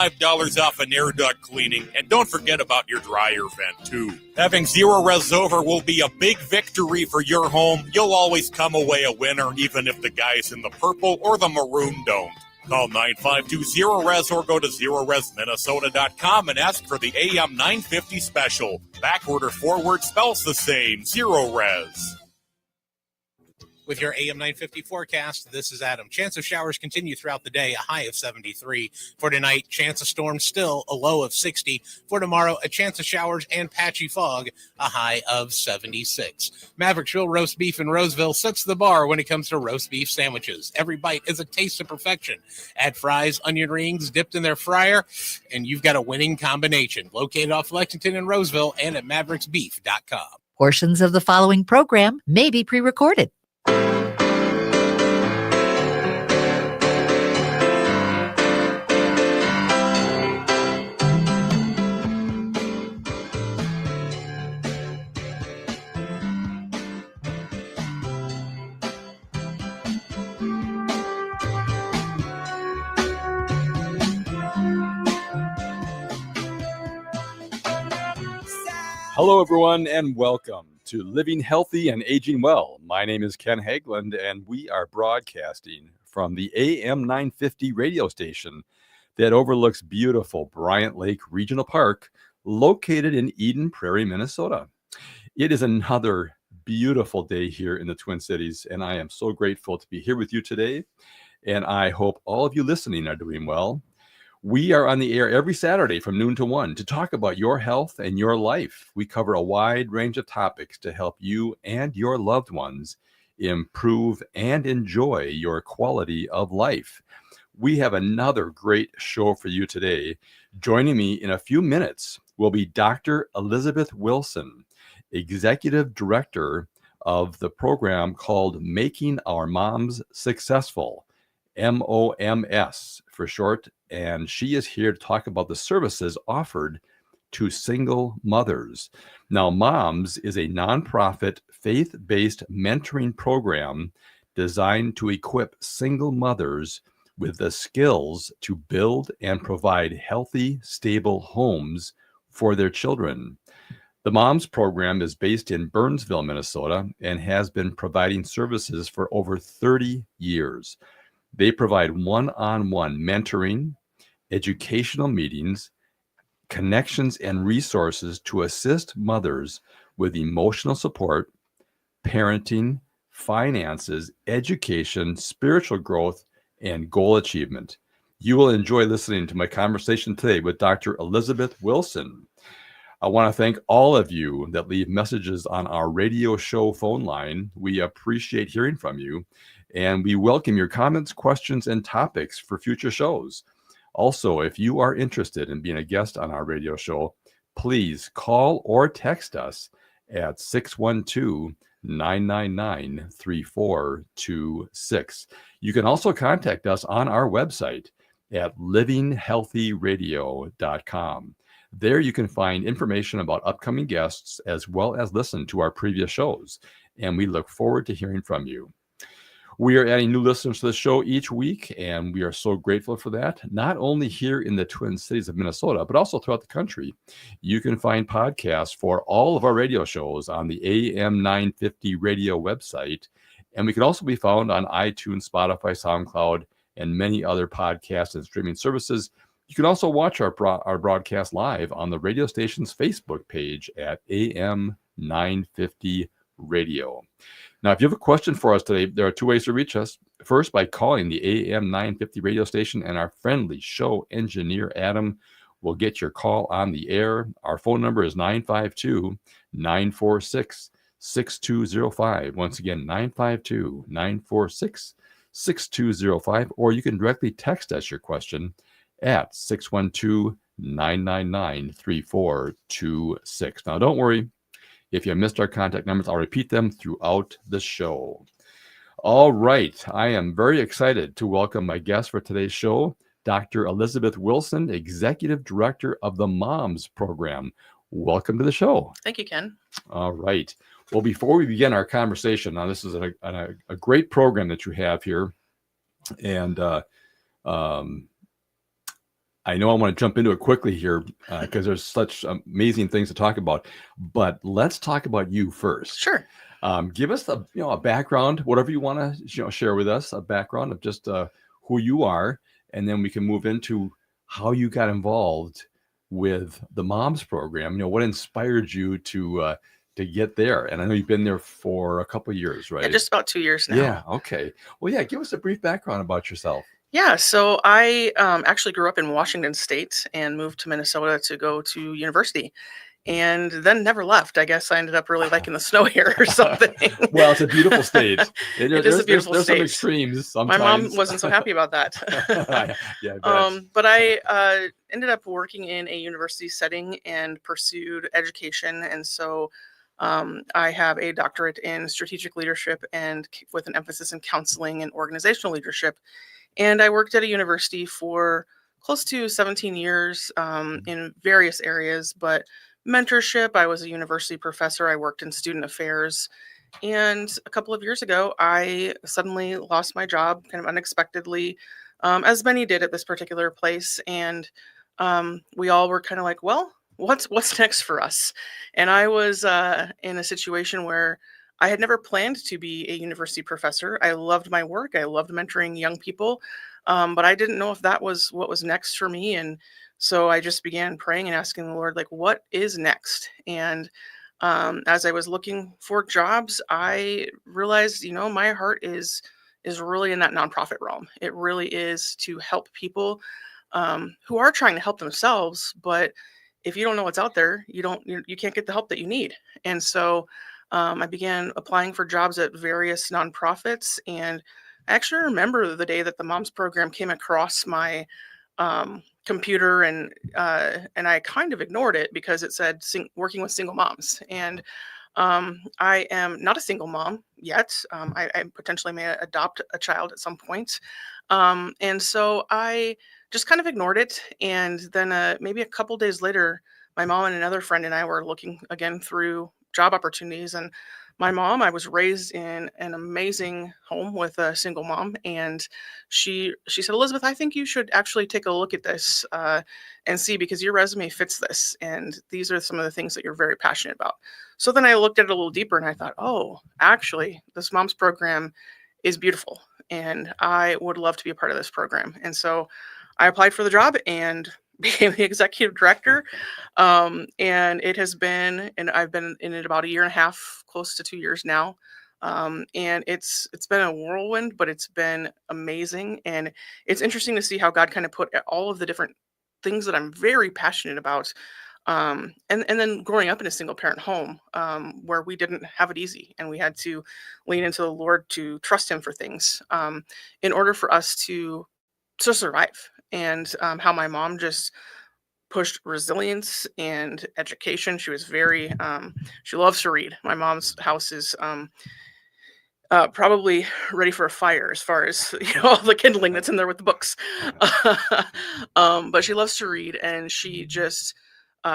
$5 off an air duct cleaning, and don't forget about your dryer vent, too. Having zero res over will be a big victory for your home. You'll always come away a winner, even if the guys in the purple or the maroon don't. Call 952-0RES or go to ZeroResMinnesota.com and ask for the AM 950 special. Backward or forward spells the same, Zero Res. With your AM 950 forecast, this is Adam. Chance of showers continue throughout the day, a high of 73. For tonight, chance of storms still, a low of 60. For tomorrow, a chance of showers and patchy fog, a high of 76. Mavericksville Roast Beef in Roseville sets the bar when it comes to roast beef sandwiches. Every bite is a taste of perfection. Add fries, onion rings dipped in their fryer, and you've got a winning combination. Located off Lexington and Roseville and at mavericksbeef.com. Portions of the following program may be pre-recorded. Hello, everyone, and welcome to Living Healthy and Aging Well. My name is Ken Haglind, and we are broadcasting from the AM 950 radio station that overlooks beautiful Bryant Lake Regional Park, located in Eden Prairie, Minnesota. It is another beautiful day here in the Twin Cities, and I am so grateful to be here with you today, and I hope all of you listening are doing well. We are on the air every Saturday from noon to 1 to talk about your health and your life. We cover a wide range of topics to help you and your loved ones improve and enjoy your quality of life. We have another great show for you today. Joining me in a few minutes will be Dr. Elisabeth Wilson, Executive Director of the program called Making Our Moms Successful, M.O.M.S for short, and she is here to talk about the services offered to single mothers. Now, M.O.M.S is a nonprofit, faith-based mentoring program designed to equip single mothers with the skills to build and provide healthy, stable homes for their children. The M.O.M.S program is based in Burnsville, Minnesota, and has been providing services for over 30 years. They provide one-on-one mentoring, educational meetings, connections, and resources to assist mothers with emotional support, parenting, finances, education, spiritual growth, and goal achievement. You will enjoy listening to my conversation today with Dr. Elisabeth Wilson. I want to thank all of you that leave messages on our radio show phone line. We appreciate hearing from you, and we welcome your comments, questions, and topics for future shows. Also, if you are interested in being a guest on our radio show, please call or text us at 612-999-3426. You can also contact us on our website at livinghealthyradio.com. There you can find information about upcoming guests as well as listen to our previous shows, and we look forward to hearing from you. We are adding new listeners to the show each week, and we are so grateful for that, not only here in the Twin Cities of Minnesota, but also throughout the country. You can find podcasts for all of our radio shows on the AM 950 radio website, and we can also be found on iTunes, Spotify, SoundCloud, and many other podcast and streaming services. You can also watch our broadcast live on the radio station's Facebook page at AM 950 Radio. Now, if you have a question for us today, there are two ways to reach us. First, by calling the AM 950 radio station, and our friendly show engineer, Adam, will get your call on the air. Our phone number is 952-946-6205. Once again, 952-946-6205. Or you can directly text us your question at 612-999-3426. Now, don't worry. If you missed our contact numbers, I'll repeat them throughout the show. All right. I am very excited to welcome my guest for today's show, Dr. Elisabeth Wilson, Executive Director of the M.O.M.S Program. Welcome to the show. Thank you, Ken. All right. Well, before we begin our conversation, now this is a great program that you have here. And I I know I want to jump into it quickly here because there's such amazing things to talk about. But let's talk about you first. Sure. Give us a background, whatever you want to share with us, a background of just who you are, and then we can move into how you got involved with the M.O.M.S program. What inspired you to get there? And I know you've been there for a couple of years, right? Yeah, just about 2 years now. Yeah. Okay. Well, yeah. Give us a brief background about yourself. Yeah, so I actually grew up in Washington State and moved to Minnesota to go to university, and then never left. I guess I ended up really liking the snow here or something. Well, it's a beautiful state. It is a beautiful there's some state. extremes My sometimes. mom wasn't so happy about that. Yeah, I bet. But I ended up working in a university setting and pursued education, and so I have a doctorate in strategic leadership and with an emphasis in counseling and organizational leadership. And I worked at a university for close to 17 years in various areas, but mentorship, I was a university professor, I worked in student affairs. And a couple of years ago, I suddenly lost my job kind of unexpectedly, as many did at this particular place. And we all were kind of like, well, what's next for us? And I was in a situation where I had never planned to be a university professor. I loved my work. I loved mentoring young people, but I didn't know if that was what was next for me. And so I just began praying and asking the Lord, like, what is next? And as I was looking for jobs, I realized, my heart is really in that nonprofit realm. It really is to help people who are trying to help themselves, but if you don't know what's out there, you can't get the help that you need. And so I began applying for jobs at various nonprofits, and I actually remember the day that the M.O.M.S program came across my computer, and I kind of ignored it because it said working with single moms, and I am not a single mom yet. I potentially may adopt a child at some point, and so I just kind of ignored it. And then maybe a couple days later, my mom and another friend and I were looking again through job opportunities. And my mom, I was raised in an amazing home with a single mom, and she said, Elizabeth, I think you should actually take a look at this and see, because your resume fits this, and these are some of the things that you're very passionate about. So then I looked at it a little deeper, and I thought, oh, actually, this M.O.M.S program is beautiful, and I would love to be a part of this program. And so I applied for the job and became the executive director. And it has been, and I've been in it about a year and a half, close to 2 years now. And it's been a whirlwind, but it's been amazing. And it's interesting to see how God kind of put all of the different things that I'm very passionate about. And then growing up in a single parent home, where we didn't have it easy, and we had to lean into the Lord to trust him for things, in order for us to survive. And how my mom just pushed resilience and education. She was very, she loves to read. My mom's house is probably ready for a fire as far as all the kindling that's in there with the books. But she loves to read, and she just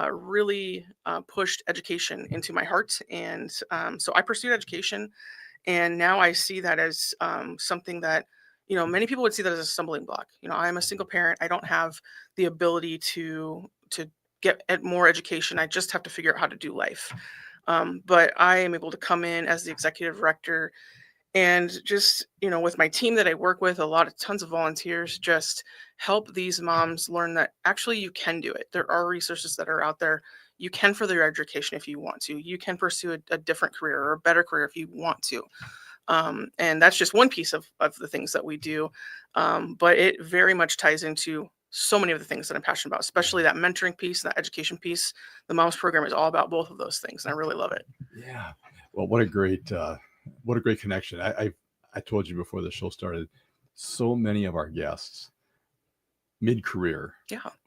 really pushed education into my heart. And so I pursued education, and now I see that as something that, many people would see that as a stumbling block. I'm a single parent. I don't have the ability to get more education. I just have to figure out how to do life. But I am able to come in as the executive director, and just, with my team that I work with, tons of volunteers, just help these moms learn that actually you can do it. There are resources that are out there. You can further your education if you want to. You can pursue a different career or a better career if you want to. And that's just one piece of the things that we do. But it very much ties into so many of the things that I'm passionate about, especially that mentoring piece, that education piece. The M.O.M.S program is all about both of those things, and I really love it. Yeah. Well, what a great connection. I told you before the show started, so many of our guests mid-career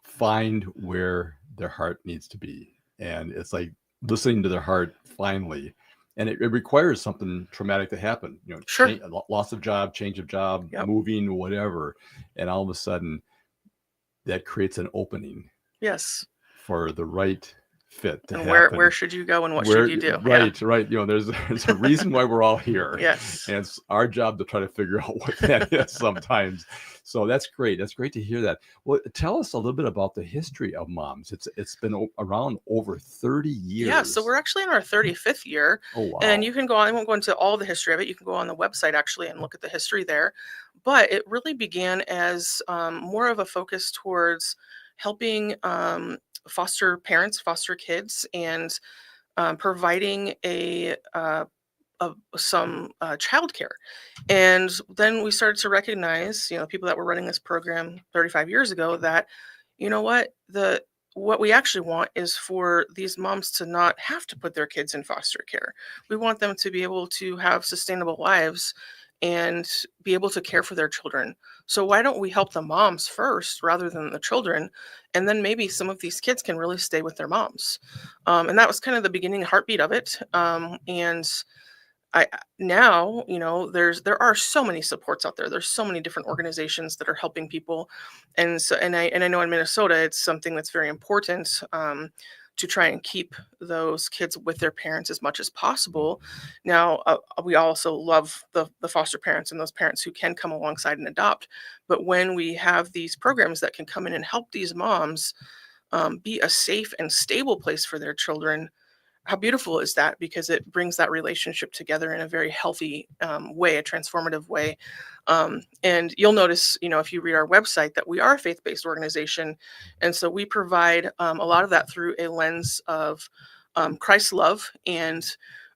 find where their heart needs to be. And it's like listening to their heart finally. And it requires something traumatic to happen, Sure. Loss of job, change of job, moving, whatever. And all of a sudden that creates an opening. Yes. For the right fit to And happen. where should you go and what should you do? Right, right. There's a reason why we're all here. Yes. And it's our job to try to figure out what that is sometimes. So that's great. That's great to hear that. Well, tell us a little bit about the history of M.O.M.S. It's been around over 30 years. Yeah, so we're actually in our 35th year. Oh, wow. And you can go on, I won't go into all the history of it. You can go on the website actually and look at the history there. But it really began as more of a focus towards helping foster parents, foster kids, and providing some childcare. And then we started to recognize, people that were running this program 35 years ago, that, what we actually want is for these moms to not have to put their kids in foster care. We want them to be able to have sustainable lives and be able to care for their children. So why don't we help the moms first rather than the children? And then maybe some of these kids can really stay with their moms. And that was kind of the beginning heartbeat of it. And now, there are so many supports out there. There's so many different organizations that are helping people. And so, and I know in Minnesota, it's something that's very important, to try and keep those kids with their parents as much as possible. Now, we also love the foster parents and those parents who can come alongside and adopt. But when we have these programs that can come in and help these moms be a safe and stable place for their children, how beautiful is that? Because it brings that relationship together in a very healthy way, a transformative way. And you'll notice, if you read our website, that we are a faith-based organization. And so we provide a lot of that through a lens of Christ's love. And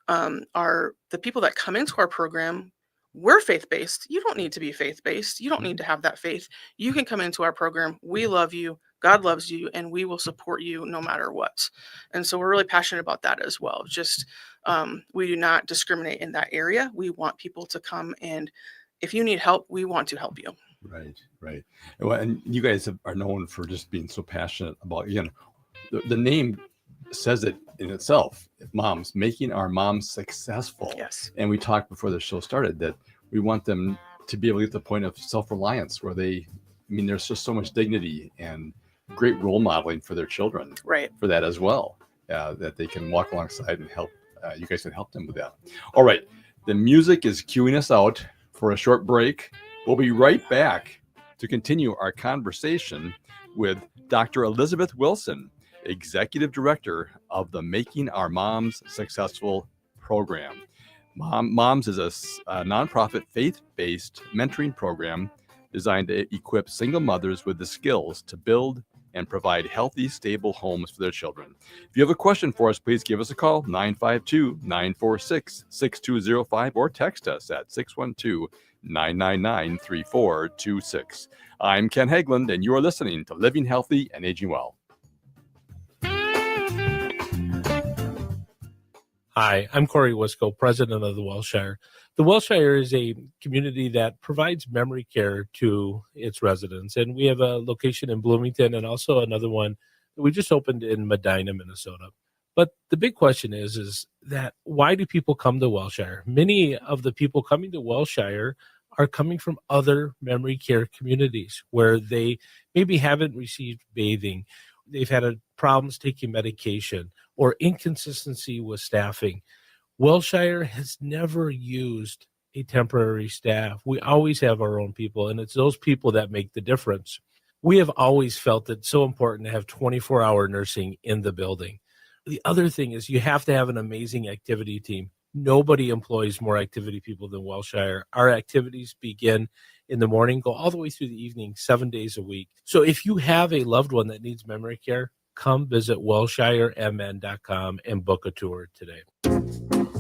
the people that come into our program, we're faith-based. You don't need to be faith-based. You don't need to have that faith. You can come into our program. We love you. God loves you, and we will support you no matter what. And so we're really passionate about that as well. Just we do not discriminate in that area. We want people to come, and if you need help, we want to help you. Right, right. Well, and you guys are known for just being so passionate about, the name says it in itself. M.O.M.S, making our moms successful. Yes. And we talked before the show started that we want them to be able to get to the point of self-reliance where there's just so much dignity and great role modeling for their children, right? For that as well, that they can walk alongside and help. You guys can help them with that. All right, the music is cueing us out for a short break. We'll be right back to continue our conversation with Dr. Elisabeth Wilson, Executive Director of the Making Our Moms Successful program. M.O.M.S is a nonprofit faith-based mentoring program designed to equip single mothers with the skills to build and provide healthy, stable homes for their children. If you have a question for us, please give us a call, 952-946-6205, or text us at 612-999-3426. I'm Ken Haglind, and you are listening to Living Healthy and Aging Well. Hi, I'm Corey Wisco, president of the Welshire. The Welshire is a community that provides memory care to its residents, and we have a location in Bloomington and also another one that we just opened in Medina, Minnesota. But the big question is that why do people come to Welshire? Many of the people coming to Welshire are coming from other memory care communities where they maybe haven't received bathing, they've had problems taking medication, or inconsistency with staffing. Welshire has never used a temporary staff. We always have our own people, and it's those people that make the difference. We have always felt it so important to have 24-hour nursing in the building. The other thing is you have to have an amazing activity team. Nobody employs more activity people than Welshire. Our activities begin in the morning, go all the way through the evening, 7 days a week. So if you have a loved one that needs memory care, come visit WelshireMN.com and book a tour today.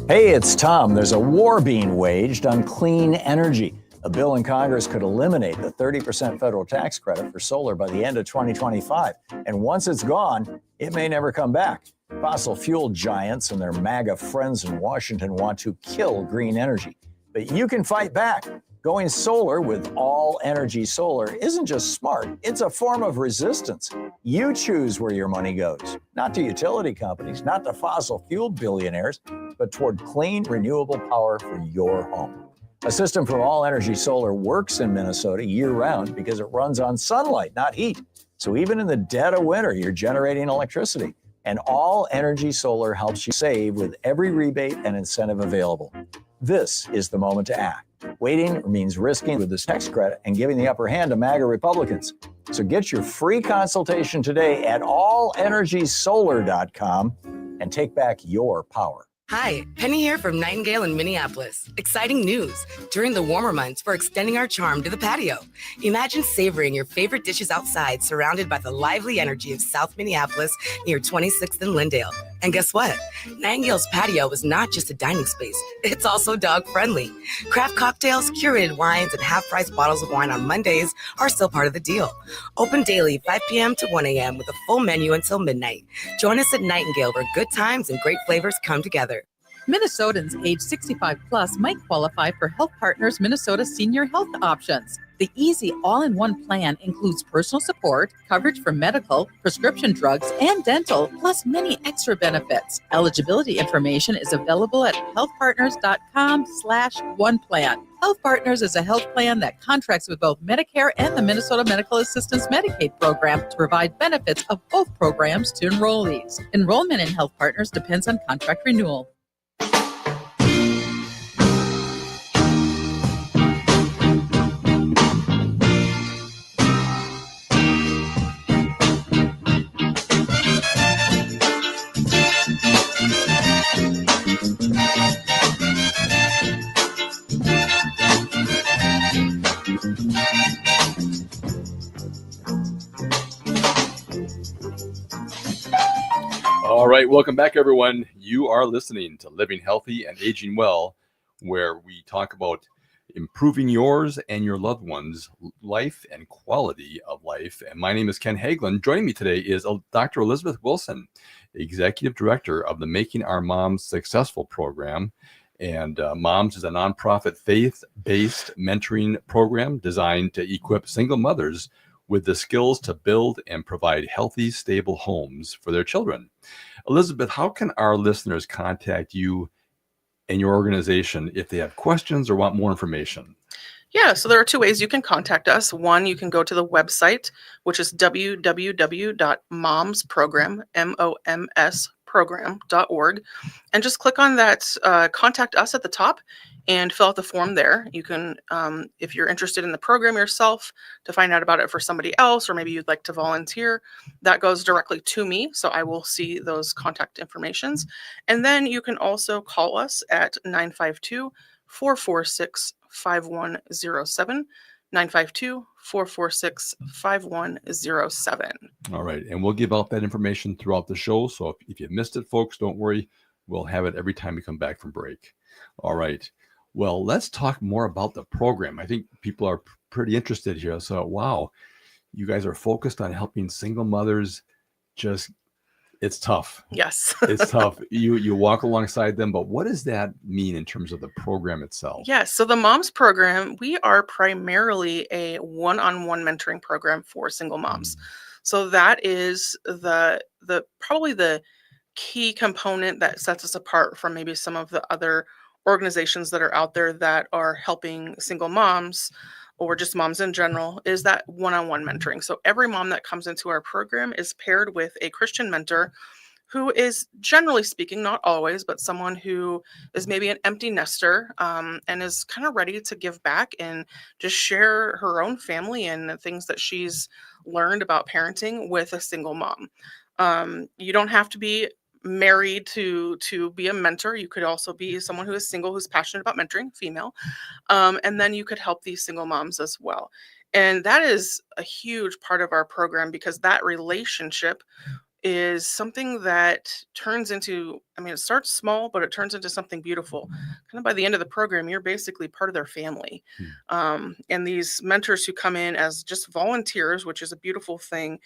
Hey, it's Tom. There's a war being waged on clean energy. A bill in Congress could eliminate the 30% federal tax credit for solar by the end of 2025. And once it's gone, it may never come back. Fossil fuel giants and their MAGA friends in Washington want to kill green energy. But you can fight back. Going solar with All Energy Solar isn't just smart, it's a form of resistance. You choose where your money goes, not to utility companies, not to fossil fuel billionaires, but toward clean, renewable power for your home. A system from All Energy Solar works in Minnesota year-round because it runs on sunlight, not heat. So even in the dead of winter, you're generating electricity. And All Energy Solar helps you save with every rebate and incentive available. This is the moment to act. Waiting means risking with this tax credit and giving the upper hand to MAGA Republicans. So get your free consultation today at allenergysolar.com and take back your power. Hi, Penny here from Nightingale in Minneapolis. Exciting news. During the warmer months, we're extending our charm to the patio. Imagine savoring your favorite dishes outside, surrounded by the lively energy of South Minneapolis near 26th and Lindale. And guess what? Nightingale's patio is not just a dining space. It's also dog-friendly. Craft cocktails, curated wines, and half-price bottles of wine on Mondays are still part of the deal. Open daily 5 p.m. to 1 a.m. with a full menu until midnight. Join us at Nightingale, where good times and great flavors come together. Minnesotans age 65 plus might qualify for Health Partners Minnesota Senior Health Options. The easy all-in-one plan includes personal support, coverage for medical, prescription drugs, and dental, plus many extra benefits. Eligibility information is available at healthpartners.com/oneplan. Health Partners is a health plan that contracts with both Medicare and the Minnesota Medical Assistance Medicaid program to provide benefits of both programs to enrollees. Enrollment in Health Partners depends on contract renewal. All right, welcome back, everyone. You are listening to Living Healthy and Aging Well, where we talk about improving yours and your loved ones' life and quality of life. And my name is Ken Haglind. Joining me today is Dr. Elisabeth Wilson, Executive Director of the Making Our Moms Successful program. And MOMS is a nonprofit faith-based mentoring program designed to equip single mothers with the skills to build and provide healthy, stable homes for their children. Elisabeth, how can our listeners contact you and your organization if they have questions or want more information? Yeah, so there are two ways you can contact us. One, you can go to the website, which is www.momsprogram, M-O-M-S program.org, and just click on that contact us at the top and fill out the form there. You can, if you're interested in the program yourself, to find out about it for somebody else, or maybe you'd like to volunteer, that goes directly to me. So I will see those contact informations. And then you can also call us at 952-446-5107, 952-446-5107. All right. And we'll give out that information throughout the show. So if you missed it, folks, don't worry. We'll have it every time we come back from break. All right. Well, let's talk more about the program. I think people are pretty interested here. So, wow, you guys are focused on helping single mothers. It's tough. Yes. It's tough. You walk alongside them, but what does that mean in terms of the program itself? Yes. So the M.O.M.S Program, we are primarily a one-on-one mentoring program for single moms. So that is the probably the key component that sets us apart from maybe some of the other organizations that are out there that are helping single moms or just moms in general, is that one-on-one mentoring. So every mom that comes into our program is paired with a Christian mentor who is, generally speaking, not always, but someone who is maybe an empty nester and is kind of ready to give back and just share her own family and the things that she's learned about parenting with a single mom. You don't have to be married to be a mentor. You could also be someone who is single, who's passionate about mentoring, female. And then you could help these single moms as well. And that is a huge part of our program, because that relationship is something that turns into, it starts small, but it turns into something beautiful. Kind of by the end of the program, you're basically part of their family. And these mentors who come in as just volunteers, which is a beautiful thing,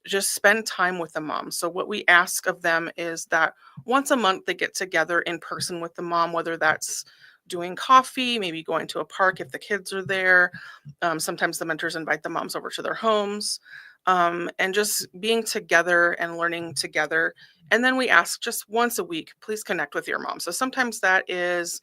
just spend time with the mom. So what we ask of them is that once a month they get together in person with the mom, whether that's doing coffee, maybe going to a park if the kids are there. Sometimes the mentors invite the moms over to their homes, and just being together and learning together. And then we ask just once a week, please connect with your mom. So sometimes that is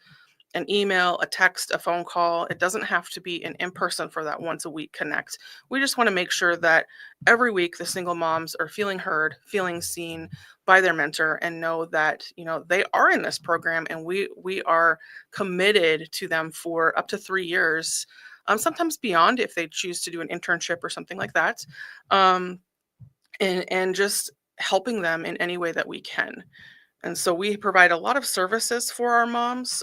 an email, a text, a phone call. It doesn't have to be an in-person for that once a week connect. We just want to make sure that every week the single moms are feeling heard, feeling seen by their mentor, and know that, they are in this program, and we are committed to them for up to 3 years, sometimes beyond if they choose to do an internship or something like that, and just helping them in any way that we can. And so we provide a lot of services for our moms.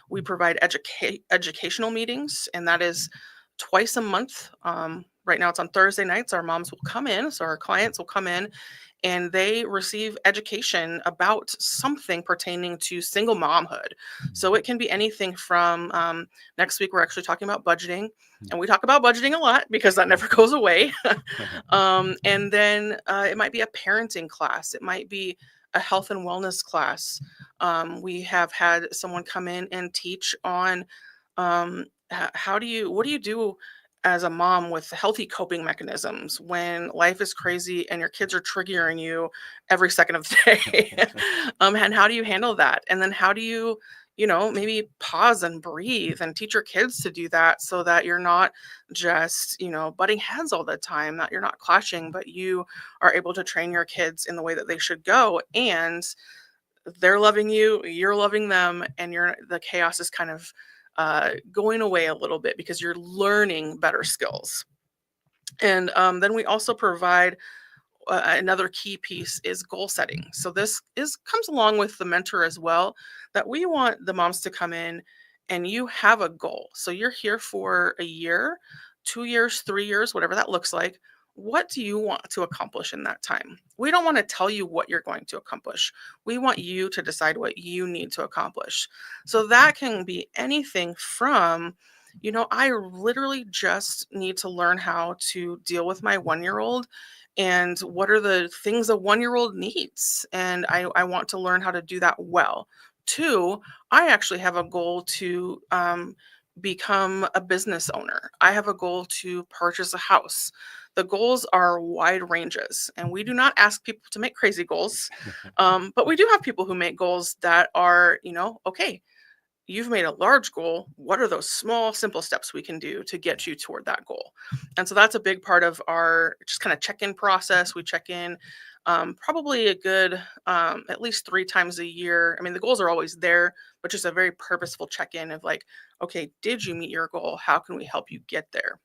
We provide educational meetings, and that is twice a month. Right now it's on Thursday nights. Our moms will come in, so our clients will come in, and they receive education about something pertaining to single momhood. So it can be anything from, next week we're actually talking about budgeting, and we talk about budgeting a lot because that never goes away. And then it might be a parenting class. It might be a health and wellness class. We have had someone come in and teach on what do you do as a mom with healthy coping mechanisms when life is crazy and your kids are triggering you every second of the day. And how do you handle that? And then how do you, maybe pause and breathe and teach your kids to do that, so that you're not just, butting heads all the time, that you're not clashing, but you are able to train your kids in the way that they should go. And they're loving you, you're loving them, and the chaos is kind of going away a little bit because you're learning better skills. And then we also provide another key piece is goal setting. So this comes along with the mentor as well, that we want the moms to come in and you have a goal. So you're here for a year, 2 years, 3 years, whatever that looks like. What do you want to accomplish in that time? We don't want to tell you what you're going to accomplish. We want you to decide what you need to accomplish. So that can be anything from, I literally just need to learn how to deal with my 1-year-old, and what are the things a 1-year-old needs. And I want to learn how to do that well. 2, I actually have a goal to become a business owner. I have a goal to purchase a house. The goals are wide ranges, and we do not ask people to make crazy goals. But we do have people who make goals that are, okay, you've made a large goal. What are those small, simple steps we can do to get you toward that goal? And so that's a big part of our just kind of check-in process. We check in probably a good at least 3 times a year. I mean, the goals are always there, but just a very purposeful check-in of like, okay, did you meet your goal? How can we help you get there?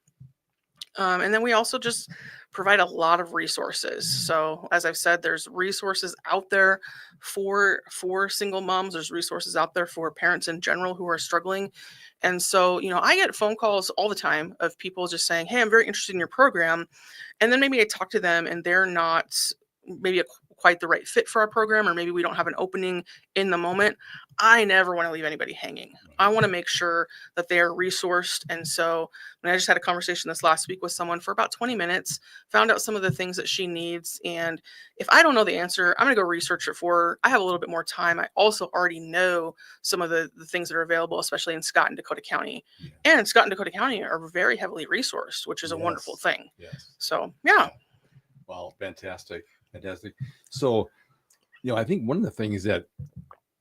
And then we also just provide a lot of resources. So as I've said, there's resources out there for single moms. There's resources out there for parents in general who are struggling. And so, I get phone calls all the time of people just saying, hey, I'm very interested in your program. And then maybe I talk to them and they're not maybe quite the right fit for our program, or maybe we don't have an opening in the moment. I never want to leave anybody hanging. I want to make sure that they are resourced. And so I just had a conversation this last week with someone for about 20 minutes, found out some of the things that she needs. And if I don't know the answer, I'm going to go research it for her. I have a little bit more time. I also already know some of the things that are available, especially in Scott and Dakota County. Yeah. And Scott and Dakota County are very heavily resourced, which is a wonderful thing. Yes. So, yeah. Well, fantastic. Fantastic. So, I think one of the things that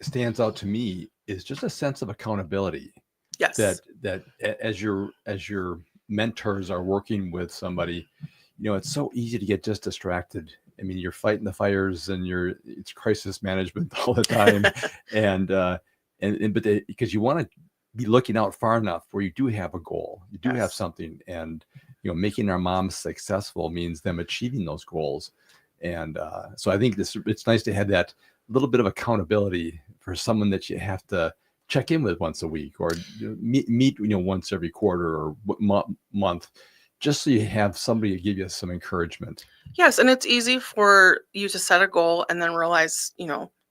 stands out to me is just a sense of accountability. Yes. That as your mentors are working with somebody, it's so easy to get just distracted. I mean, you're fighting the fires and it's crisis management all the time. but because you want to be looking out far enough where you do have a goal, you do have something, and, making our moms successful means them achieving those goals. And so I think it's nice to have that little bit of accountability for someone that you have to check in with once a week, or meet once every quarter or month, just so you have somebody to give you some encouragement. Yes, and it's easy for you to set a goal and then realize,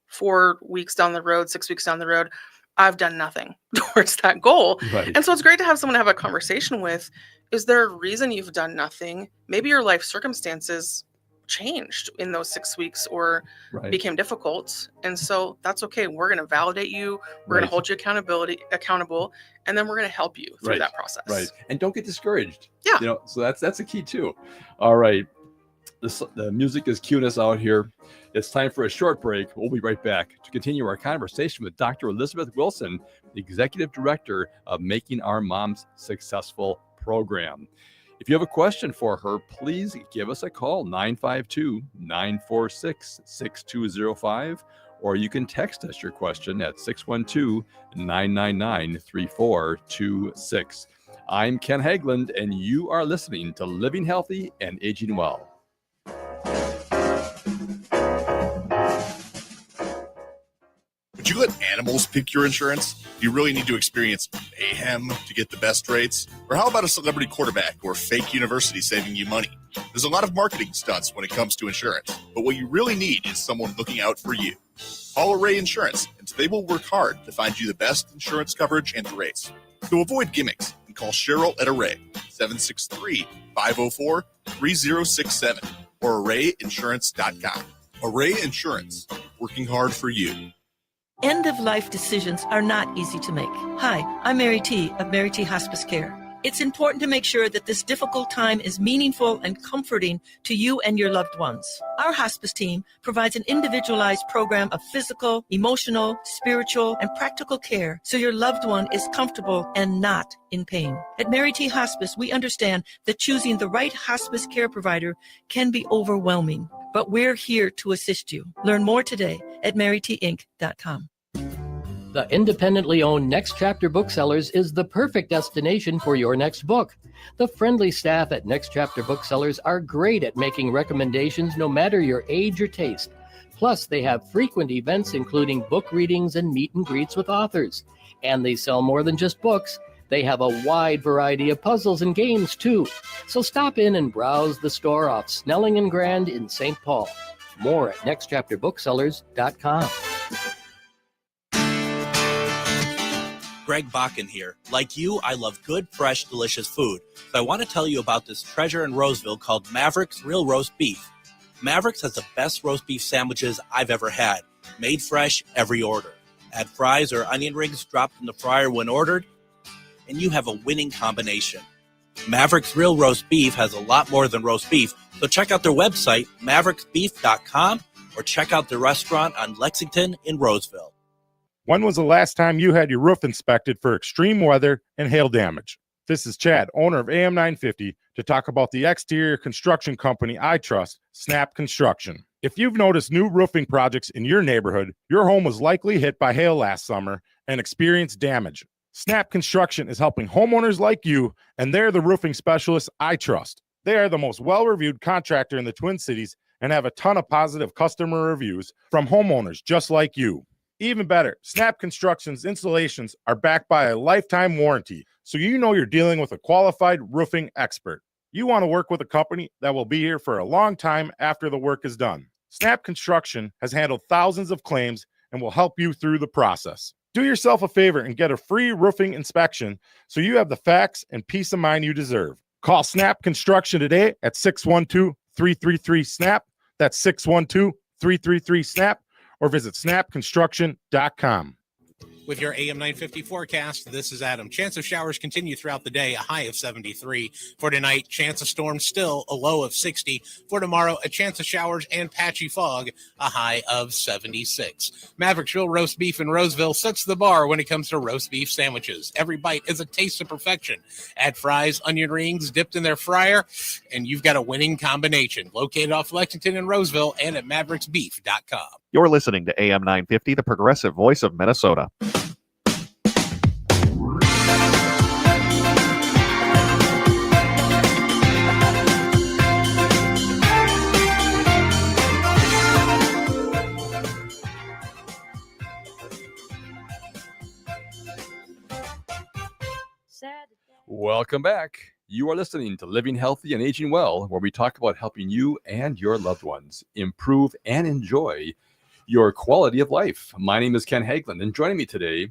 4 weeks down the road, 6 weeks down the road, I've done nothing towards that goal. Right. And so it's great to have someone to have a conversation with. Is there a reason you've done nothing? Maybe your life circumstances changed in those 6 weeks or became difficult. And so that's okay. We're going to validate you. We're going to hold you accountable. And then we're going to help you through that process. Right. And don't get discouraged. Yeah. So that's a key too. All right. the music is cueing us out here. It's time for a short break. We'll be right back to continue our conversation with Dr. Elisabeth Wilson, the Executive Director of Making Our Moms Successful Program. If you have a question for her, please give us a call, 952-946-6205, or you can text us your question at 612-999-3426. I'm Ken Haglind, and you are listening to Living Healthy and Aging Well. Would you let animals pick your insurance? Do you really need to experience mayhem to get the best rates? Or how about a celebrity quarterback or fake university saving you money? There's a lot of marketing stunts when it comes to insurance, but what you really need is someone looking out for you. Call Array Insurance, and they will work hard to find you the best insurance coverage and rates. So avoid gimmicks and call Cheryl at Array, 763-504-3067, or arrayinsurance.com. Array Insurance, working hard for you. End-of-life decisions are not easy to make. Hi, I'm Mary T. of Mary T. Hospice Care. It's important to make sure that this difficult time is meaningful and comforting to you and your loved ones. Our hospice team provides an individualized program of physical, emotional, spiritual, and practical care so your loved one is comfortable and not in pain. At Mary T. Hospice, we understand that choosing the right hospice care provider can be overwhelming, but we're here to assist you. Learn more today at marytinc.com. The independently owned Next Chapter Booksellers is the perfect destination for your next book. The friendly staff at Next Chapter Booksellers are great at making recommendations no matter your age or taste. Plus, they have frequent events including book readings and meet and greets with authors. And they sell more than just books. They have a wide variety of puzzles and games, too. So stop in and browse the store off Snelling and Grand in St. Paul. More at nextchapterbooksellers.com. Greg Bakken here. Like you, I love good, fresh, delicious food. So I want to tell you about this treasure in Roseville called Maverick's Real Roast Beef. Maverick's has the best roast beef sandwiches I've ever had. Made fresh, every order. Add fries or onion rings dropped in the fryer when ordered, and you have a winning combination. Maverick's Real Roast Beef has a lot more than roast beef, so check out their website, mavericksbeef.com, or check out their restaurant on Lexington in Roseville. When was the last time you had your roof inspected for extreme weather and hail damage? This is Chad, owner of AM 950, to talk about the exterior construction company I trust, Snap Construction. If you've noticed new roofing projects in your neighborhood, your home was likely hit by hail last summer and experienced damage. Snap Construction is helping homeowners like you, and they're the roofing specialists I trust. They are the most well-reviewed contractor in the Twin Cities and have a ton of positive customer reviews from homeowners just like you. Even better, Snap Construction's installations are backed by a lifetime warranty, so you know you're dealing with a qualified roofing expert. You want to work with a company that will be here for a long time after the work is done. Snap Construction has handled thousands of claims and will help you through the process. Do yourself a favor and get a free roofing inspection so you have the facts and peace of mind you deserve. Call Snap Construction today at 612-333-SNAP. That's 612-333-SNAP. Or visit snapconstruction.com. With your AM 950 forecast, this is Adam. Chance of showers continue throughout the day, a high of 73. For tonight, chance of storms still, a low of 60. For tomorrow, a chance of showers and patchy fog, a high of 76. Maverick's Real Roast Beef in Roseville sets the bar when it comes to roast beef sandwiches. Every bite is a taste of perfection. Add fries, onion rings dipped in their fryer, and you've got a winning combination. Located off Lexington and Roseville and at mavericksbeef.com. You're listening to AM 950, the progressive voice of Minnesota. Welcome back. You are listening to Living Healthy and Aging Well, where we talk about helping you and your loved ones improve and enjoy your quality of life. My name is Ken Haglind, and joining me today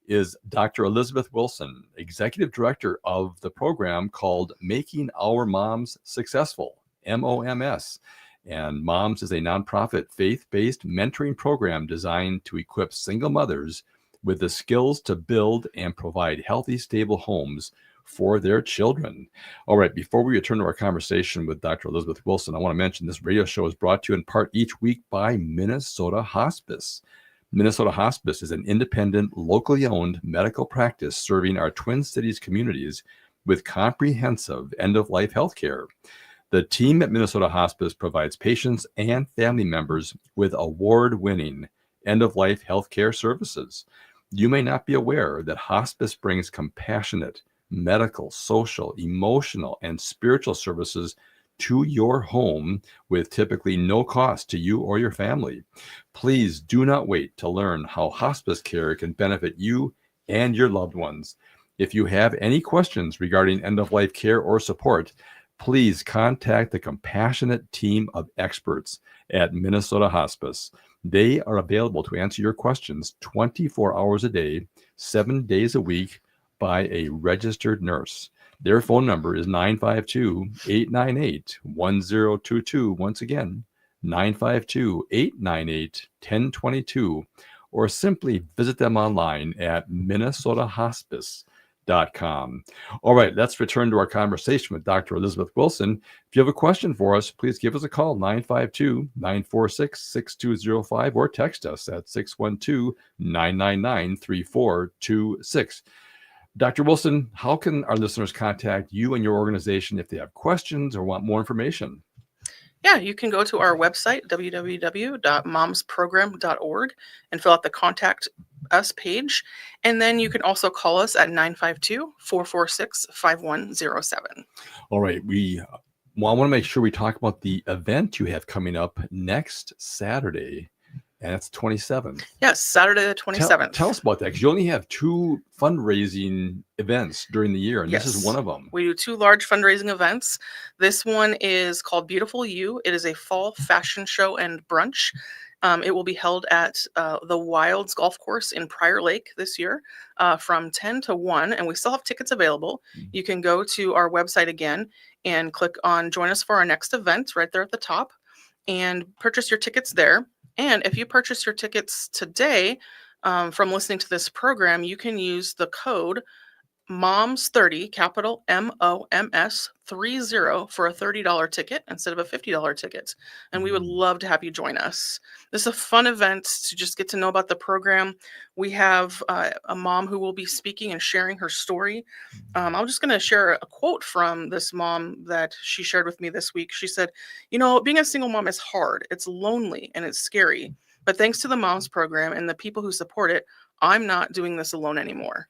is Dr. Elisabeth Wilson, Executive Director of the program called Making Our Moms Successful, M.O.M.S. And M.O.M.S is a nonprofit faith-based mentoring program designed to equip single mothers with the skills to build and provide healthy, stable homes for their children. All right, before we return to our conversation with Dr. Elisabeth Wilson, I want to mention this radio show is brought to you in part each week by Minnesota Hospice. Minnesota Hospice is an independent, locally owned medical practice serving our Twin Cities communities with comprehensive end-of-life health care. The team at Minnesota Hospice provides patients and family members with award-winning end-of-life health care services. You may not be aware that hospice brings compassionate medical, social, emotional, and spiritual services to your home with typically no cost to you or your family. Please do not wait to learn how hospice care can benefit you and your loved ones. If you have any questions regarding end-of-life care or support, please contact the compassionate team of experts at Minnesota Hospice. They are available to answer your questions 24 hours a day, 7 days a week by a registered nurse. Their phone number is 952-898-1022. Once again, 952-898-1022, or simply visit them online at minnesotahospice.com. All right, let's return to our conversation with Dr. Elisabeth Wilson. If you have a question for us, please give us a call, 952-946-6205, or text us at 612-999-3426. Dr. Wilson, how can our listeners contact you and your organization if they have questions or want more information? Yeah, you can go to our website, www.momsprogram.org, and fill out the Contact Us page. And then you can also call us at 952-446-5107. All right. I want to make sure we talk about the event you have coming up next Saturday, and it's 27th. Yes, Saturday the 27th. Tell us about that, because you only have 2 fundraising events during the year, and Yes. this is one of them. We do 2 large fundraising events. This one is called Beautiful You. It is a fall fashion show and brunch. It will be held at the Wilds Golf Course in Prior Lake this year from 10 to 1, and we still have tickets available. You can go to our website again and click on Join Us for Our Next Event right there at the top and purchase your tickets there. And if you purchase your tickets today from listening to this program, you can use the code MOMS30, capital MOMS 30, for a $30 ticket instead of a $50 ticket. And we would love to have you join us. This is a fun event to just get to know about the program. We have a mom who will be speaking and sharing her story. I'm just going to share a quote from this mom that she shared with me this week. She said, being a single mom is hard. It's lonely and it's scary. But thanks to the M.O.M.S program and the people who support it, I'm not doing this alone anymore.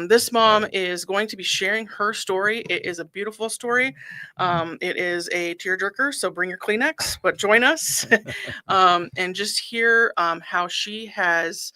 This mom is going to be sharing her story. It is a beautiful story. It is a tearjerker, so bring your Kleenex, but join us and just hear how she has,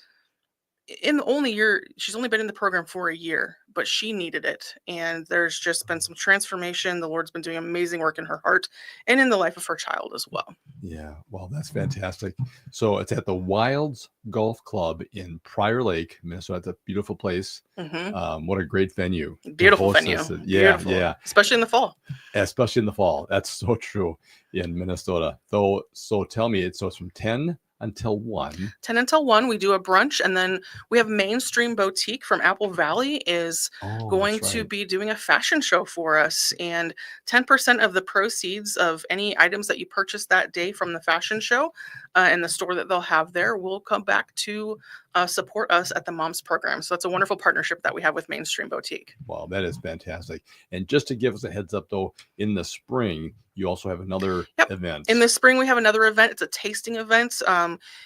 she's only been in the program for a year, but she needed it. And there's just been some transformation. The Lord's been doing amazing work in her heart and in the life of her child as well. Yeah, well, that's fantastic. So it's at the Wilds Golf Club in Prior Lake, Minnesota. It's a beautiful place. Mm-hmm. What a great venue. Beautiful venue. Yeah, Beautiful. yeah. Especially in the fall. Especially in the fall. That's so true in Minnesota. So tell me, it's from 10 until 1. 10 until 1, we do a brunch, and then we have Mainstream Boutique from Apple Valley is going to be doing a fashion show for us, and 10% of the proceeds of any items that you purchase that day from the fashion show and the store that they'll have there will come back to support us at the M.O.M.S program. So that's a wonderful partnership that we have with Mainstream Boutique. Wow, that is fantastic. And just to give us a heads up, though, in the spring, you also have another event. In the spring, we have another event. It's a tasting event.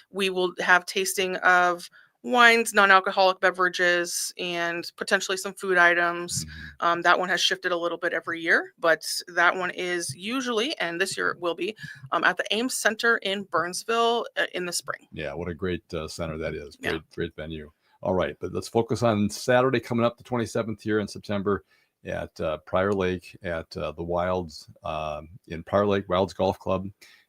We will have tasting of wines, non-alcoholic beverages, and potentially some food items. That one has shifted a little bit every year, but that one is usually, and this year it will be, at the M.O.M.S Center in Burnsville in the spring. Yeah, what a great center that is. Great venue. All right, but let's focus on Saturday coming up, the 27th here in September at Prior Lake at the Wilds in Prior Lake Wilds Golf Club,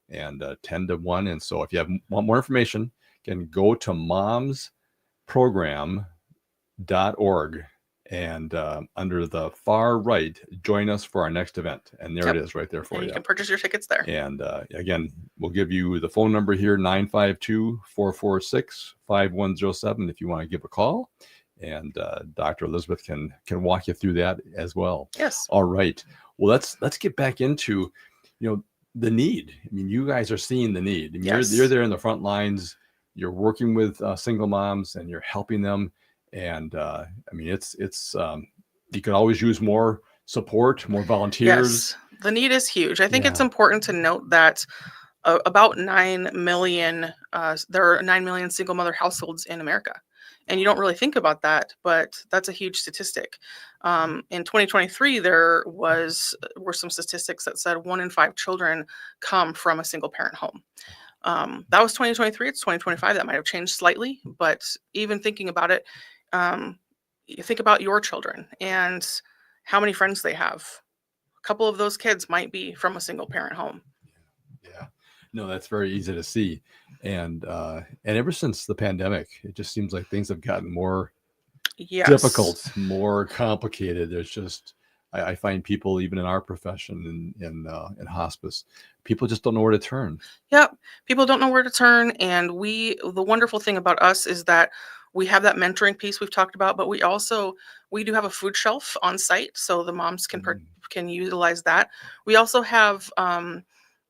and 10 to 1. And so if you want more information, you can go to momsprogram.org and under the far right, join us for our next event. And there it is right there for you. You can purchase your tickets there. And again, we'll give you the phone number here, 952-446-5107 if you want to give a call. and Dr. Elisabeth can walk you through that as well. Yes. All right. Well, let's get back into, the need. I mean, you guys are seeing the need. I mean, Yes. you're there in the front lines. You're working with single moms and you're helping them. And I mean, it's you could always use more support, more volunteers. Yes, the need is huge. I think it's Yeah. important to note that about 9 million, there are 9 million single mother households in America. And you don't really think about that, but that's a huge statistic. In 2023, were some statistics that said 1 in 5 children come from a single parent home. That was 2023. It's 2025. That might have changed slightly, but even thinking about it, you think about your children and how many friends they have. A couple of those kids might be from a single parent home. Yeah. No, that's very easy to see. And ever since the pandemic, it just seems like things have gotten more Yes. difficult, more complicated. There's just, I find people even in our profession in hospice, people just don't know where to turn. Yep. People don't know where to turn. And the wonderful thing about us is that we have that mentoring piece we've talked about, but we do have a food shelf on site, so the moms can utilize that. We also have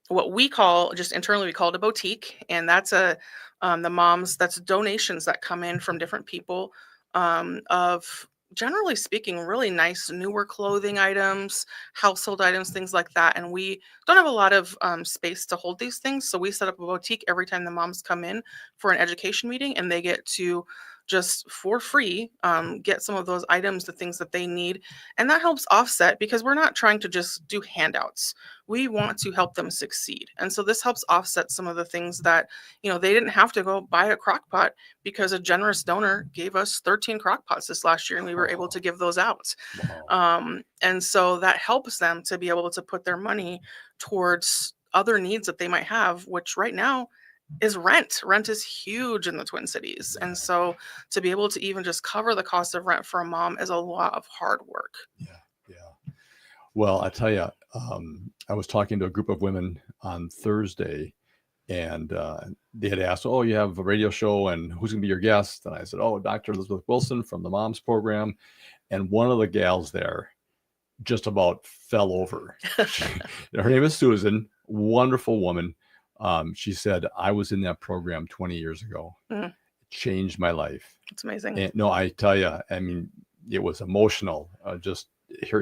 what we call, just internally, we call it a boutique, and that's that's donations that come in from different people, of, generally speaking, really nice newer clothing items, household items, things like that. And we don't have a lot of space to hold these things, so we set up a boutique every time the moms come in for an education meeting, and they get to just for free get some of those items, the things that they need. And that helps offset, because we're not trying to just do handouts. We want to help them succeed. And so this helps offset some of the things that, they didn't have to go buy a crock pot, because a generous donor gave us 13 crock pots this last year, and we were able to give those out. And so that helps them to be able to put their money towards other needs that they might have, which right now is rent. Rent is huge in the Twin Cities. And so to be able to even just cover the cost of rent for a mom is a lot of hard work. Yeah. Well, I tell you, I was talking to a group of women on Thursday, and they had asked, "Oh, you have a radio show, and who's going to be your guest?" And I said, "Oh, Dr. Elisabeth Wilson from the M.O.M.S Program." And one of the gals there just about fell over. Her name is Susan, wonderful woman. She said, "I was in that program 20 years ago. It changed my life." It's amazing. And no, I tell you, I mean, it was emotional, just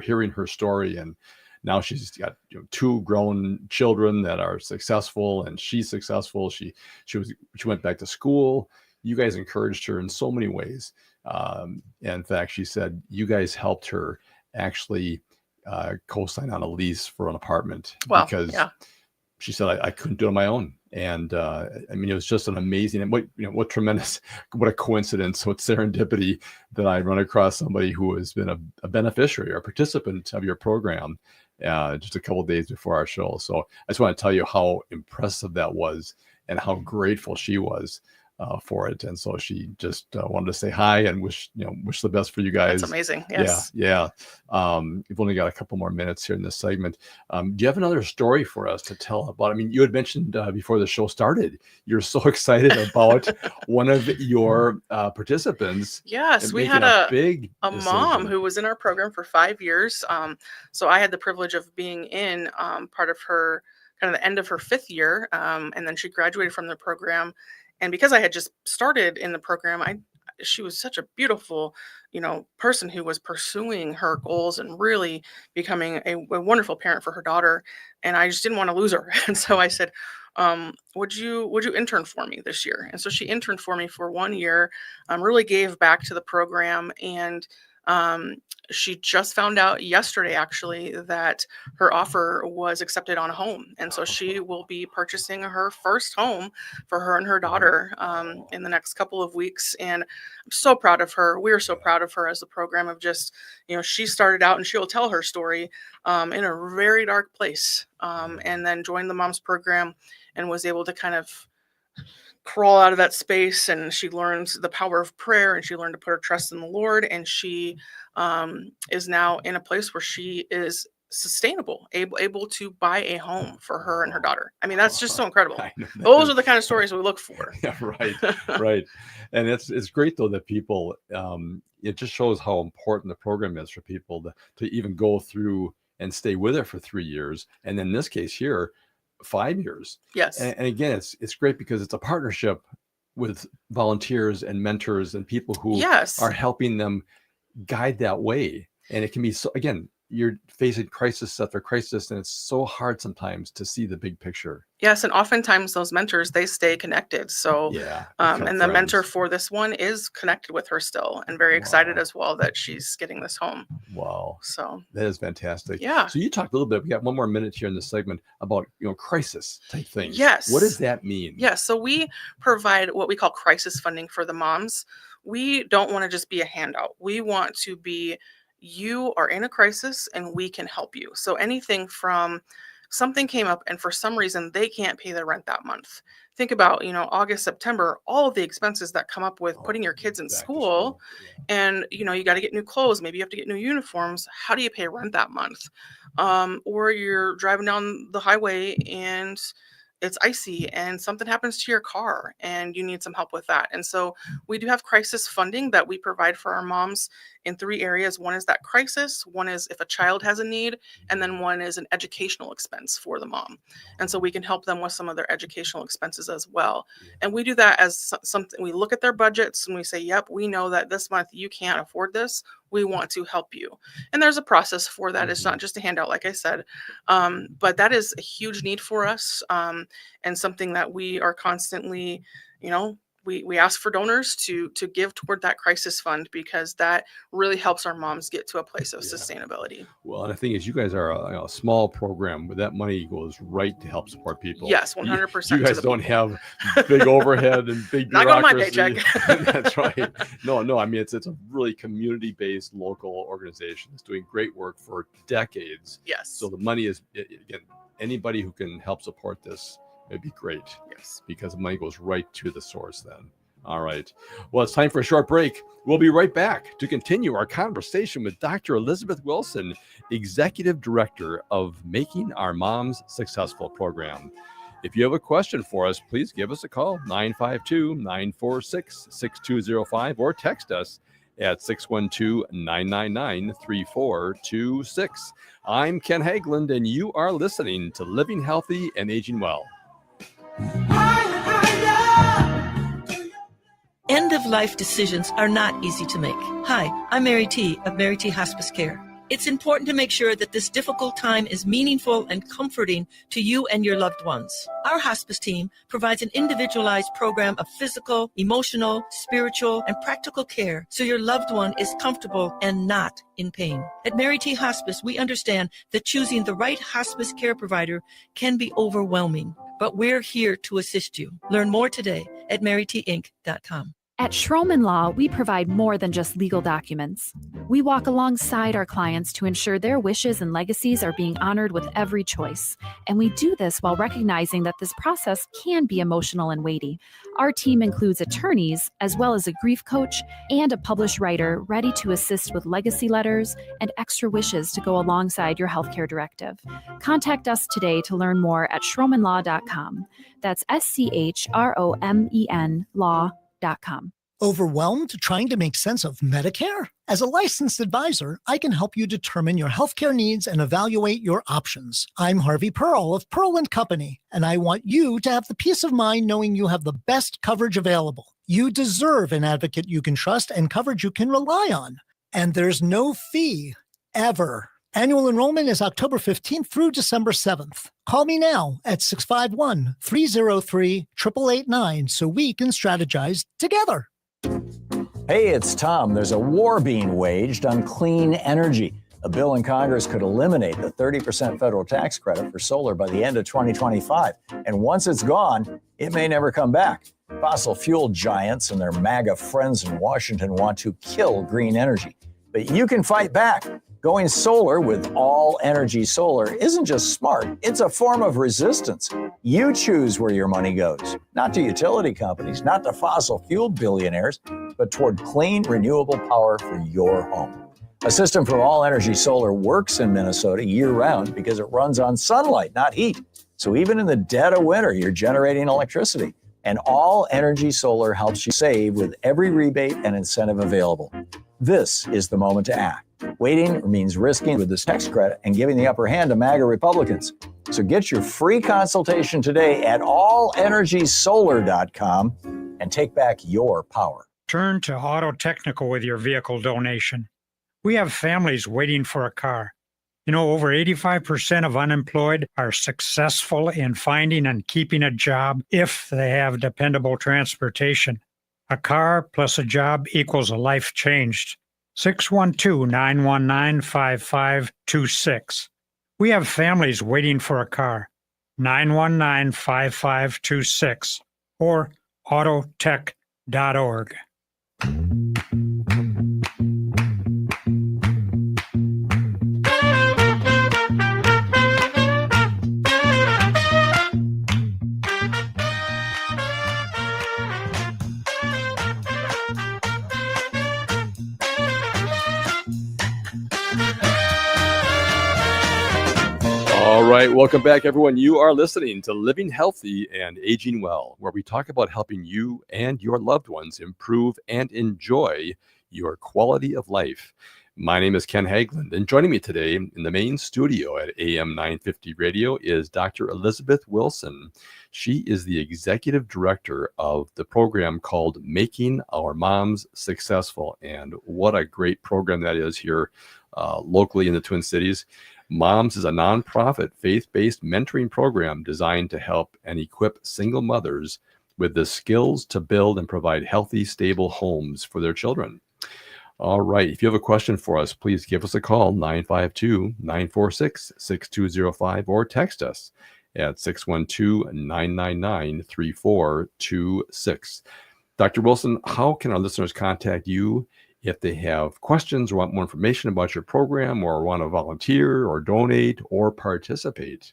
hearing her story. And now she's got 2 grown children that are successful, and she's successful. She went back to school. You guys encouraged her in so many ways. And in fact, she said you guys helped her actually co-sign on a lease for an apartment. Wow. Because Yeah. she said, I couldn't do it on my own. And I mean, it was just an amazing, and what tremendous, what a coincidence, what serendipity that I run across somebody who has been a beneficiary or a participant of your program just a couple of days before our show. So I just want to tell you how impressive that was and how grateful she was for it. And so she just wanted to say hi and wish the best for you guys. That's amazing. Yes. Yeah. We've only got a couple more minutes here in this segment. Do you have another story for us to tell about? I mean, you had mentioned before the show started, you're so excited about one of your participants. Yes, we had a big mom decision. who was in our program for 5 years. So I had the privilege of being in part of her, kind of the end of her 5th year. And then she graduated from the program. And because I had just started in the program, she was such a beautiful, person who was pursuing her goals and really becoming a wonderful parent for her daughter. And I just didn't want to lose her. And so I said, would you intern for me this year? And so she interned for me for 1 year, really gave back to the program. And she just found out yesterday, actually, that her offer was accepted on a home. And so she will be purchasing her first home for her and her daughter in the next couple of weeks. And I'm so proud of her. We're so proud of her as a program of just, she started out, and she'll tell her story in a very dark place, and then joined the M.O.M.S program and was able to kind of crawl out of that space. And she learned the power of prayer, and she learned to put her trust in the Lord. And she is now in a place where she is sustainable, able to buy a home for her and her daughter. I mean, that's just so incredible. Those are the kind of stories we look for. Yeah, right. And it's great though that people, it just shows how important the program is for people to even go through and stay with it for 3 years. And in this case here, 5 years. Yes. And again, it's great because it's a partnership with volunteers and mentors and people who are helping them guide that way. And it can be so, again, you're facing crisis after crisis, and it's so hard sometimes to see the big picture. Yes, and oftentimes those mentors, they stay connected. So, and the mentor for this one is connected with her still, and very excited as well that she's getting this home. Wow. So that is fantastic. Yeah. So you talked a little bit, we got one more minute here in this segment about, crisis type things. Yes. What does that mean? Yes. So we provide what we call crisis funding for the moms. We don't want to just be a handout. We want to be, you are in a crisis and we can help you. So anything from something came up and for some reason they can't pay their rent that month. Think about, August, September, all of the expenses that come up with putting your kids in school. And, you got to get new clothes. Maybe you have to get new uniforms. How do you pay rent that month? Or you're driving down the highway and it's icy and something happens to your car and you need some help with that. And so we do have crisis funding that we provide for our moms in 3 areas. One is that crisis, one is if a child has a need, and then one is an educational expense for the mom. And so we can help them with some of their educational expenses as well. And we do that as something, we look at their budgets and we say, yep, we know that this month you can't afford this. We want to help you. And there's a process for that. It's not just a handout, like I said, but that is a huge need for us, and something that we are constantly, we ask for donors to give toward that crisis fund, because that really helps our moms get to a place of sustainability. Well, and the thing is, you guys are a small program, but that money goes right to help support people. Yes, 100%. You guys don't have big overhead and big Not going bureaucracy. to my paycheck. That's right. No. I mean, it's a really community-based local organization that's doing great work for decades. Yes. So the money is, again, anybody who can help support this, it'd be great. Yes. Because the money goes right to the source then. All right. Well, it's time for a short break. We'll be right back to continue our conversation with Dr. Elisabeth Wilson, Executive Director of Making Our Moms Successful program. If you have a question for us, please give us a call, 952-946-6205, or text us at 612-999-3426. I'm Ken Haglind, and you are listening to Living Healthy and Aging Well. End-of-life decisions are not easy to make. Hi, I'm Mary T. of Mary T. Hospice Care. It's important to make sure that this difficult time is meaningful and comforting to you and your loved ones. Our hospice team provides an individualized program of physical, emotional, spiritual, and practical care so your loved one is comfortable and not in pain. At Mary T. Hospice, we understand that choosing the right hospice care provider can be overwhelming, but we're here to assist you. Learn more today at marytinc.com. At Schroman Law, we provide more than just legal documents. We walk alongside our clients to ensure their wishes and legacies are being honored with every choice. And we do this while recognizing that this process can be emotional and weighty. Our team includes attorneys, as well as a grief coach and a published writer ready to assist with legacy letters and extra wishes to go alongside your healthcare directive. Contact us today to learn more at schromanlaw.com. That's SCHROMEN law.com. Overwhelmed trying to make sense of Medicare? As a licensed advisor, I can help you determine your healthcare needs and evaluate your options. I'm Harvey Pearl of Pearl & Company, and I want you to have the peace of mind knowing you have the best coverage available. You deserve an advocate you can trust and coverage you can rely on. And there's no fee, ever. Annual enrollment is October 15th through December 7th. Call me now at 651-303-8889 so we can strategize together. Hey, it's Tom. There's a war being waged on clean energy. A bill in Congress could eliminate the 30% federal tax credit for solar by the end of 2025. And once it's gone, it may never come back. Fossil fuel giants and their MAGA friends in Washington want to kill green energy. But you can fight back. Going solar with all energy solar isn't just smart, it's a form of resistance. You choose where your money goes, not to utility companies, not to fossil fuel billionaires, but toward clean, renewable power for your home. A system from All Energy Solar works in Minnesota year-round because it runs on sunlight, not heat. So even in the dead of winter, you're generating electricity. And All Energy Solar helps you save with every rebate and incentive available. This is the moment to act. Waiting means risking with this tax credit and giving the upper hand to MAGA Republicans. So get your free consultation today at allenergysolar.com and take back your power. Turn to Auto Technical with your vehicle donation. We have families waiting for a car. You know, over 85% of unemployed are successful in finding and keeping a job if they have dependable transportation. A car plus a job equals a life changed. 612-919-5526. We have families waiting for a car. 919-5526 or autotech.org. All right, welcome back, everyone. You are listening to Living Healthy and Aging Well, where we talk about helping you and your loved ones improve and enjoy your quality of life. My name is Ken Haglind, and joining me today in the main studio at AM 950 Radio is Dr. Elisabeth Wilson. She is the executive director of the program called Making Our Moms Successful, and what a great program that is here locally in the Twin Cities. M.O.M.S is a nonprofit, faith-based mentoring program designed to help and equip single mothers with the skills to build and provide healthy, stable homes for their children. All right, if you have a question for us, please give us a call, 952-946-6205, or text us at 612-999-3426. Dr. Wilson, how can our listeners contact you if they have questions or want more information about your program or want to volunteer or donate or participate?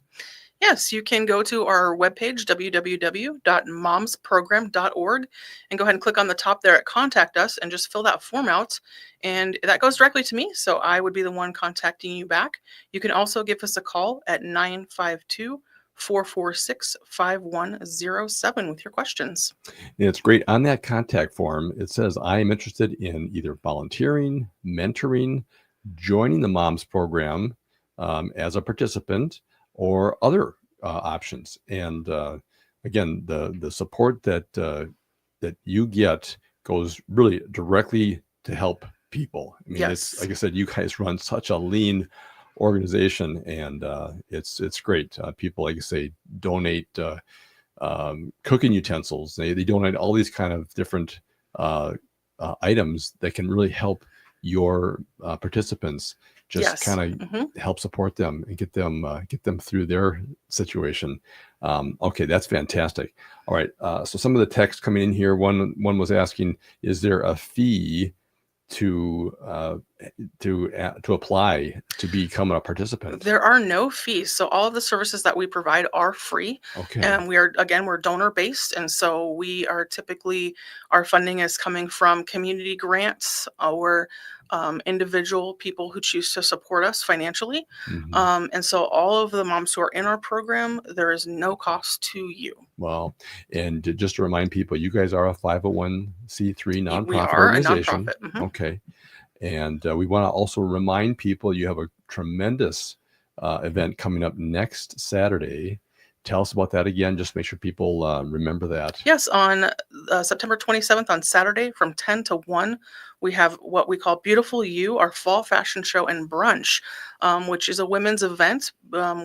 Yes, you can go to our webpage, www.momsprogram.org, and go ahead and click on the top there at Contact Us and just fill that form out. And that goes directly to me, so I would be the one contacting you back. You can also give us a call at 952-446-5107 with your questions. And it's great. On that contact form, it says, I am interested in either volunteering, mentoring, joining the M.O.M.S program as a participant, or other options. And again, the support that you get goes really directly to help people. I mean, It's like I said, you guys run such a lean organization, and it's great. People, like I say, donate cooking utensils. They donate all these kind of different items that can really help your participants. Just kind of help support them and get them through their situation. Okay, that's fantastic. All right, so some of the text coming in here. One was asking, is there a fee to apply to become a participant? There are no fees. So all of the services that we provide are free. Okay. And we're donor based. And so we are typically, our funding is coming from community grants or individual people who choose to support us financially. And so all of the moms who are in our program, there is no cost to you. Well, and just to remind people, you guys are a 501c3 nonprofit We are organization. a nonprofit. Okay. And we want to also remind people you have a tremendous event coming up next Saturday. Tell us about that again. Just make sure people remember that. Yes, on September 27th on Saturday from 10 to 1, we have what we call Beautiful You, our fall fashion show and brunch, which is a women's event.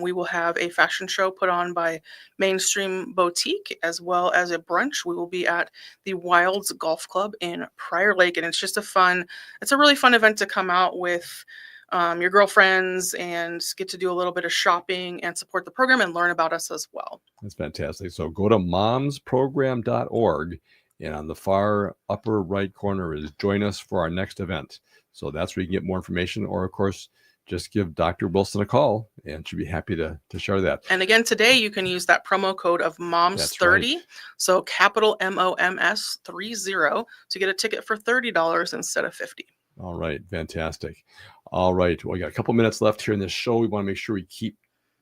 We will have a fashion show put on by Mainstream Boutique, as well as a brunch. We will be at the Wilds Golf Club in Prior Lake, and it's just it's a really fun event to come out with your girlfriends and get to do a little bit of shopping and support the program and learn about us as well. That's fantastic. So go to momsprogram.org, and on the far upper right corner is join us for our next event. So that's where you can get more information, or of course, just give Dr. Wilson a call and she'll be happy to share that. And again, today you can use that promo code of MOMS30. Right. So capital MOMS30 to get a ticket for $30 instead of $50. All right. Fantastic. All right. Well, we got a couple minutes left here in this show. We want to make sure we keep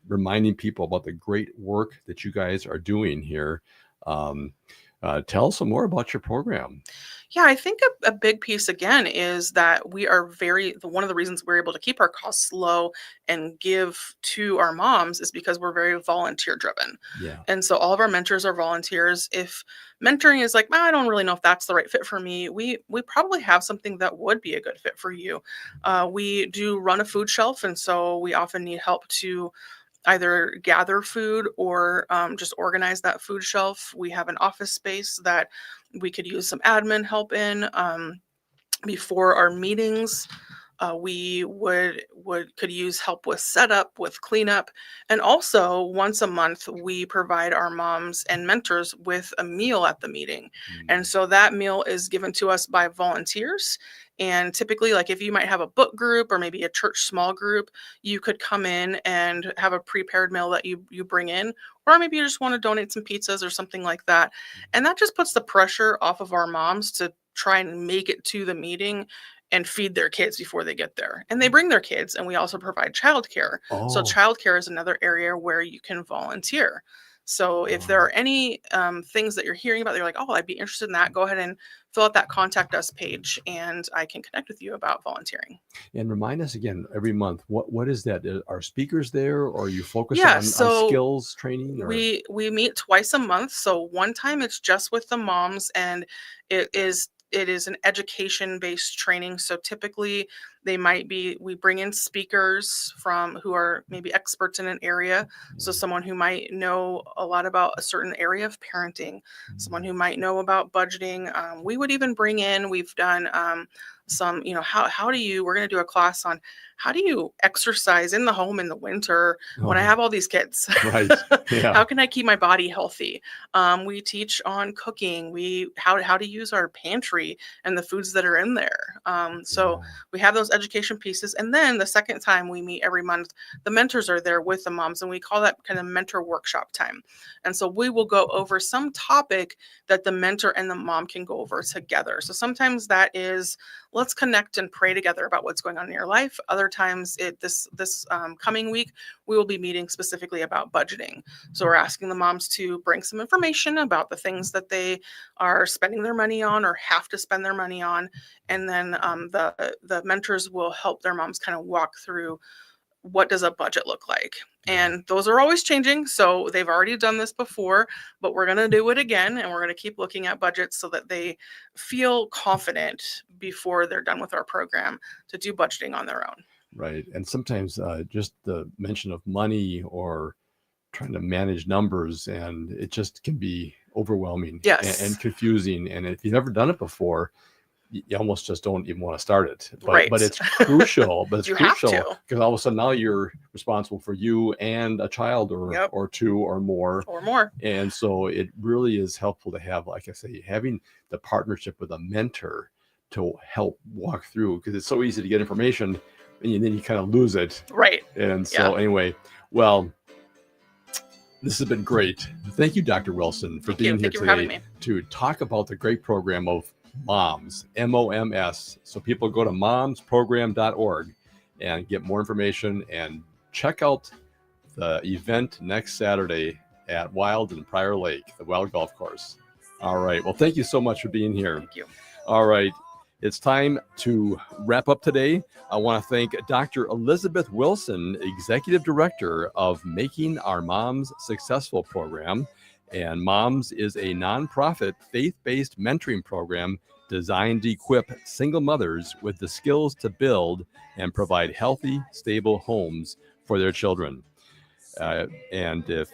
reminding people about the great work that you guys are doing here. Tell us some more about your program. Yeah, I think a big piece again is that we are one of the reasons we're able to keep our costs low and give to our moms is because we're very volunteer driven. Yeah. And so all of our mentors are volunteers. If mentoring is like, I don't really know if that's the right fit for me, we probably have something that would be a good fit for you. We do run a food shelf, and so we often need help to either gather food or just organize that food shelf. We have an office space that we could use some admin help in before our meetings. We could use help with setup, with cleanup, and also once a month we provide our moms and mentors with a meal at the meeting. And so that meal is given to us by volunteers. And typically, like if you might have a book group or maybe a church small group, you could come in and have a prepared meal that you bring in, or maybe you just want to donate some pizzas or something like that. And that just puts the pressure off of our moms to try and make it to the meeting and feed their kids before they get there. And they bring their kids, and we also provide childcare. So childcare is another area where you can volunteer. So if there are any things that you're hearing about, you're like, I'd be interested in that, go ahead and fill out that contact us page, and I can connect with you about volunteering. And remind us again every month, what is that? Are speakers there, or are you focused on skills training? Or? We meet twice a month. So one time it's just with the moms, and it is an education-based training. So typically we bring in speakers who are maybe experts in an area. So someone who might know a lot about a certain area of parenting, someone who might know about budgeting. We would even bring in, we've done some, we're going to do a class on how do you exercise in the home in the winter when I have all these kids? Right. Yeah. How can I keep my body healthy? We teach on cooking. How to use our pantry and the foods that are in there. So we have those education pieces. And then the second time we meet every month, the mentors are there with the moms, and we call that kind of mentor workshop time. And so we will go over some topic that the mentor and the mom can go over together. So sometimes that is, let's connect and pray together about what's going on in your life. Other times, this coming week, we will be meeting specifically about budgeting. So we're asking the moms to bring some information about the things that they are spending their money on or have to spend their money on. And then the mentors will help their moms kind of walk through, what does a budget look like? And those are always changing. So they've already done this before, but we're going to do it again. And we're going to keep looking at budgets so that they feel confident before they're done with our program to do budgeting on their own. Right. And sometimes just the mention of money or trying to manage numbers, and it just can be overwhelming and confusing. And if you've never done it before, you almost just don't even want to start it. But it's crucial. But it's crucial because all of a sudden now you're responsible for you and a child or two or more. And so it really is helpful to have, like I say, having the partnership with a mentor to help walk through, because it's so easy to get information and then you kind of lose it. Right. And so anyway, well, this has been great. Thank you, Dr. Wilson, for being here today to talk about the great program of M.O.M.S, M-O-M-S. So people go to M.O.M.S Program.org and get more information, and check out the event next Saturday at Wild and Prior Lake, the Wild Golf Course. All right. Well, thank you so much for being here. Thank you. All right. It's time to wrap up today. I want to thank Dr. Elisabeth Wilson, Executive Director of Making Our Moms Successful program. And M.O.M.S is a nonprofit, faith-based mentoring program designed to equip single mothers with the skills to build and provide healthy, stable homes for their children. And if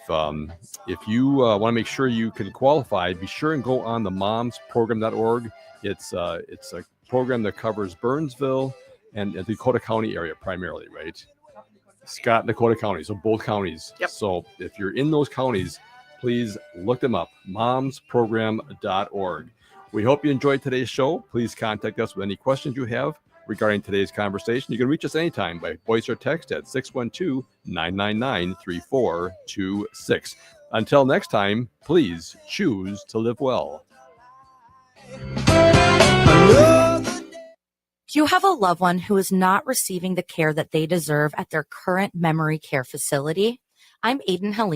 you want to make sure you can qualify, be sure and go on the M.O.M.S Program.org. It's a program that covers Burnsville and the Dakota County area primarily, right? Scott and Dakota County, so both counties. Yep. So if you're in those counties, please look them up, M.O.M.S Program.org. We hope you enjoyed today's show. Please contact us with any questions you have regarding today's conversation. You can reach us anytime by voice or text at 612-999-3426. Until next time, please choose to live well. Do you have a loved one who is not receiving the care that they deserve at their current memory care facility? I'm Aiden Haglind.